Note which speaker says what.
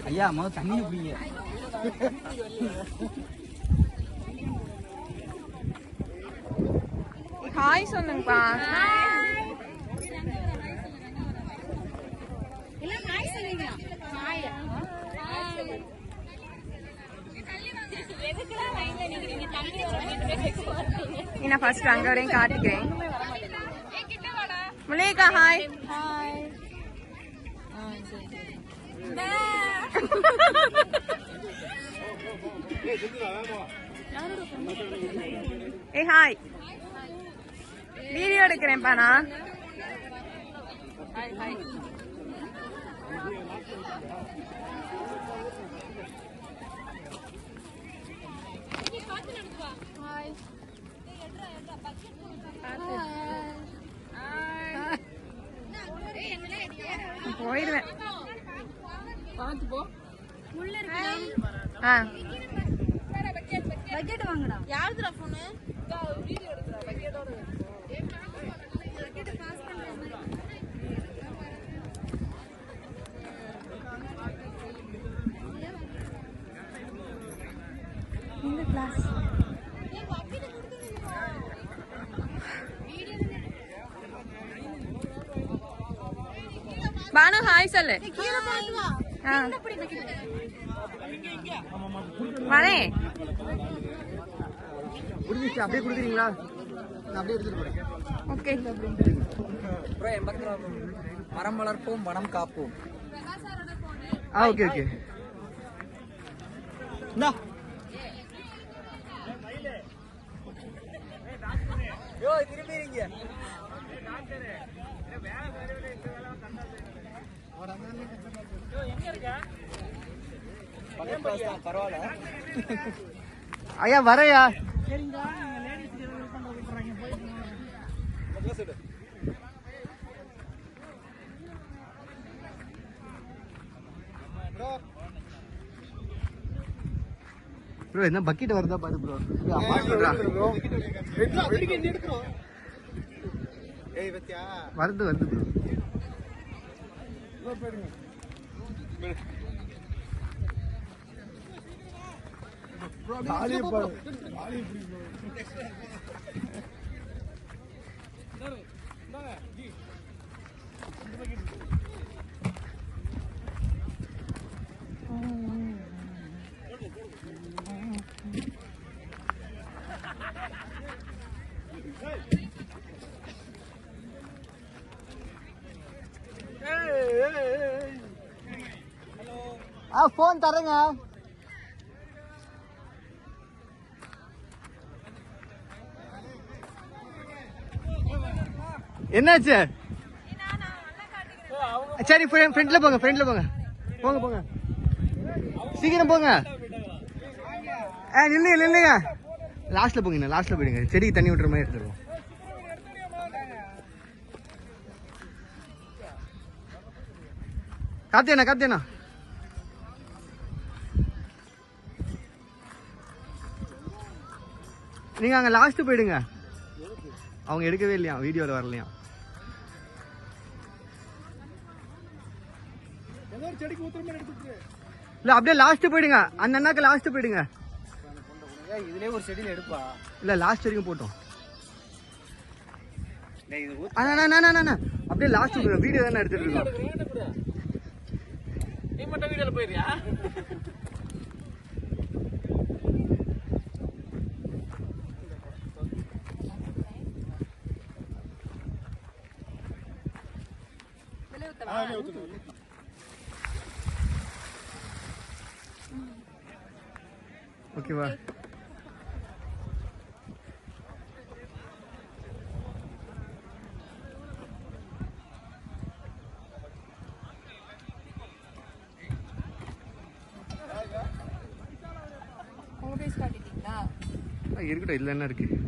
Speaker 1: ஐயா முதல் தண்ணி குடிங்க.
Speaker 2: ஹாய் சொல்லுங்கப்பா. நான் ஃபர்ஸ்ட் அங்க வரையும் காட்டிக்கிறேன். முலேகா ஹாய். ஏ ஹாய். வீடியோ எடுக்கிறேன்ப்பா நான். போயிடுவேன்.
Speaker 3: பக்கெட் வாங்கடா. யாருதுடா போன்? வீடியோ எடுக்கறா பக்கெட்டோட. பக்கெட் பாஸ் பண்றேன். இந்த கிளாஸ். ஏய் பக்கெட் கொடுத்துடுங்க. வீடியோ
Speaker 2: பானு ஹாய் சொல்லு.
Speaker 3: கீழ பாத்து வா. என்ன படி பக்கெட்?
Speaker 2: வரேன்.
Speaker 1: குடிச்சு அப்படியே குடுக்குறீங்களா? நான் அப்படியே எடுத்துட்டு போறேன்.
Speaker 2: ஓகே.
Speaker 1: ப்ரோ என் பக்கத்துல மரம் வளர்ப்போம் வனம் காப்போம். Okay okay. இந்தா. யோ திரும்பிறீங்க. பரவாயில்ல ஐயா வரையா. ப்ரோ என்ன பக்கெட் வருதா பாரு ப்ரோ. அம்மா சொல்றா வருது வருது ப்ரோ. போன் தரேங்க. என்னாச்சு? சரி ஃப்ரெண்ட்ல போங்க ஃப்ரெண்ட்ல போங்க போங்க போங்க சீக்கிரம் போங்க. நில்லுங்க நில்லுங்க. லாஸ்ட்ல போங்க லாஸ்ட்ல போயிடுங்க. செடிக்கு தண்ணி விட்டுற மாதிரி எடுத்துருவோம். காத்தேனா காத்தேனா நீங்க அங்க லாஸ்ட் போயிடுங்க. அவங்க எடுக்கவே இல்லையா வீடியோல வரலையா. இல்ல அப்படியே லாஸ்ட் போயிடுங்க. அந்த அண்ணாக்கு லாஸ்ட் போயிடுங்க. இதுலயே ஒரு செடியில எடுப்பா. இல்ல லாஸ்ட் வரைக்கும் போட்டோம். அப்படியே லாஸ்ட் வீடியோ தானே எடுத்துட்டு இருக்கோம். நீ மட்டும் வீடியோல போயிடுறியா? ஓகேவா? இருக்கட்டும். இதுல என்ன இருக்கு?